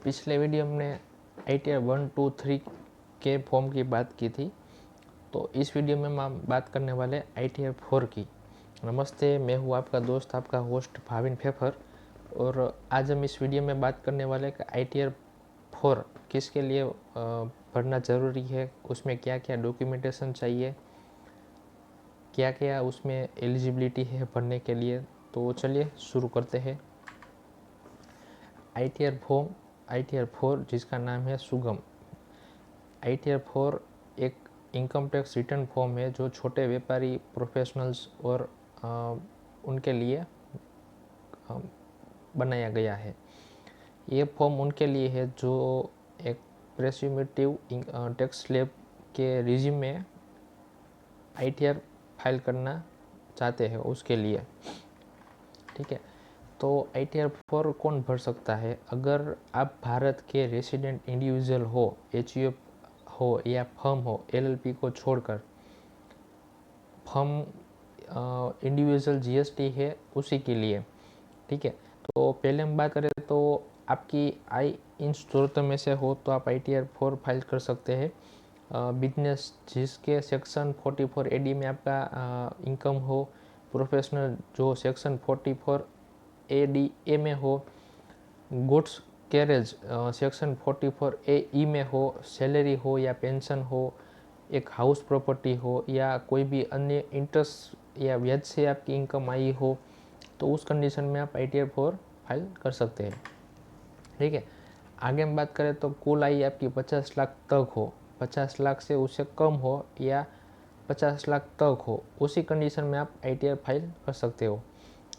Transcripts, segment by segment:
पिछले वीडियो हमने ITR 1, 2, 3 के फॉर्म की बात की थी, तो इस वीडियो में हम बात करने वाले ITR 4 की। नमस्ते, मैं हूँ आपका दोस्त, आपका होस्ट भाविन फेफर, और आज हम इस वीडियो में बात करने वाले कि ITR 4 किसके लिए भरना ज़रूरी है, उसमें क्या क्या डॉक्यूमेंटेशन चाहिए, क्या क्या उसमें एलिजिबिलिटी है भरने के लिए। तो चलिए शुरू करते हैं। ITR 4 जिसका नाम है सुगम। ITR 4 एक इनकम टैक्स रिटर्न फॉर्म है जो छोटे व्यापारी, प्रोफेशनल्स और उनके लिए बनाया गया है। ये फॉर्म उनके लिए है जो एक प्रेस्यूमेटिव टैक्स स्लैब के रिजिम में ITR फाइल करना चाहते हैं उसके लिए, ठीक है। तो ITR 4 कौन भर सकता है? अगर आप भारत के रेसिडेंट इंडिविजुअल हो, HUF हो या फर्म हो, LLP को छोड़कर। फर्म इंडिविजुअल GST है उसी के लिए, ठीक है। तो पहले हम बात करें तो आपकी आय इन स्रोतों में से हो तो आप ITR 4 फाइल कर सकते हैं। बिजनेस जिसके सेक्शन 44 AD में आपका इनकम हो, प्रोफेशनल जो सेक्शन 44 ADA में हो, गुड्स कैरेज सेक्शन 44 AE में हो, सैलरी हो या पेंशन हो, एक हाउस प्रॉपर्टी हो या कोई भी अन्य इंटरेस्ट या ब्याज से आपकी इनकम आई हो, तो उस कंडीशन में आप ITR 4 फाइल कर सकते हैं, ठीक है। आगे हम बात करें तो कुल आय आपकी 50 लाख तक हो, 50 लाख से उससे कम हो या 50 लाख तक हो, उसी कंडीशन में आप ITR फाइल कर सकते हो,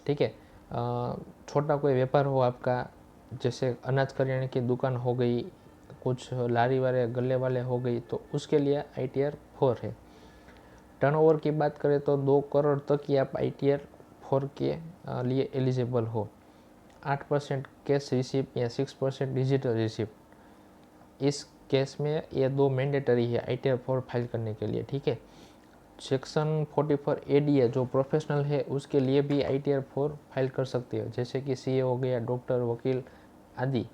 ठीक है। छोटा कोई व्यापार हो आपका, जैसे अनाज करियाने की दुकान हो गई, कुछ लारी वाले गले वाले हो गई, तो उसके लिए ITR 4 है। टर्नओवर की बात करें तो 2 करोड़ तक ही आप ITR 4 के लिए एलिजिबल हो। 8% कैश रिसिप्ट या 6% डिजिटल रिसिप्ट, इस केस में ये 2 मैंडेटरी है ITR 4 फाइल करने के लिए, ठीक है। सेक्शन 44 ADA जो प्रोफेशनल है उसके लिए भी ITR 4 फाइल कर सकते हो, जैसे कि CA हो गया, डॉक्टर, वकील आदि।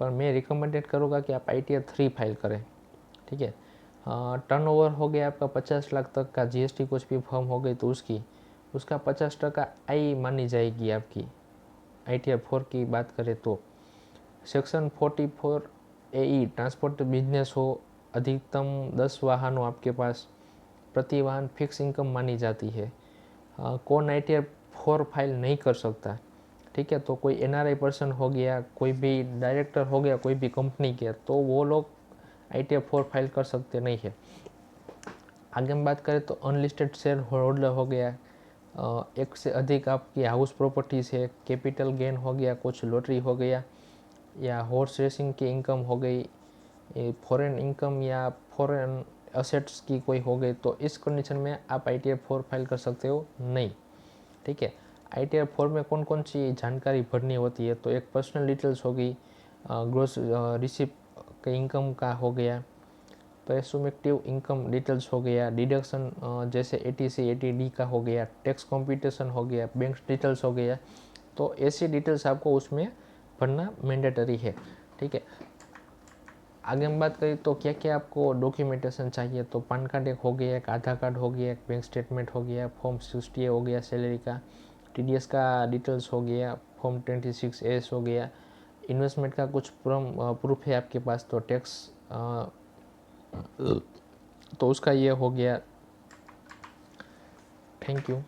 पर मैं रिकमेंडेड करूँगा कि आप ITR 3 फाइल करें, ठीक है। टर्नओवर हो गया आपका 50 लाख तक का, GST कुछ भी फर्म हो गई तो उसका 50% आय मानी जाएगी आपकी। ITR 4 की बात करें तो सेक्शन 44 AE ट्रांसपोर्ट बिजनेस हो, अधिकतम 10 वाहन हो आपके पास, प्रति वाहन फिक्स इनकम मानी जाती है। कौन ITR 4 फाइल नहीं कर सकता, ठीक है। तो कोई NRI पर्सन हो गया, कोई भी डायरेक्टर हो गया कोई भी कंपनी के, तो वो लोग ITR 4 फाइल कर सकते नहीं है। आगे हम बात करें तो अनलिस्टेड शेयर होल्डर हो गया, एक से अधिक आपकी हाउस प्रॉपर्टीज़ है, कैपिटल गेन हो गया, कुछ लॉटरी हो गया या हॉर्स रेसिंग की इनकम हो गई, फॉरेन इनकम या फॉरेन असेट्स की कोई हो गई, तो इस कंडीशन में आप ITR 4 फाइल कर सकते हो नहीं, ठीक है। ITR 4 में कौन कौन सी जानकारी भरनी होती है? तो एक पर्सनल डिटेल्स होगी, ग्रोस रिसिप्ट के इनकम का हो गया, प्रेसुमेटिव इनकम डिटेल्स हो गया, डिडक्शन जैसे ATC ATD का हो गया, टैक्स कॉम्पिटिशन हो गया, बैंक डिटेल्स हो गया, तो ऐसी डिटेल्स आपको उसमें भरना मैंडेटरी है, ठीक है। आगे हम बात करें तो क्या क्या आपको डॉक्यूमेंटेशन चाहिए, तो पैन कार्ड एक हो गया, एक आधार कार्ड हो गया, एक बैंक स्टेटमेंट हो गया, फॉर्म 60 हो गया सैलरी का, TDS का डिटेल्स हो गया, फॉर्म 26S हो गया, इन्वेस्टमेंट का कुछ प्रूफ है आपके पास, तो टैक्स तो उसका ये हो गया। Thank you.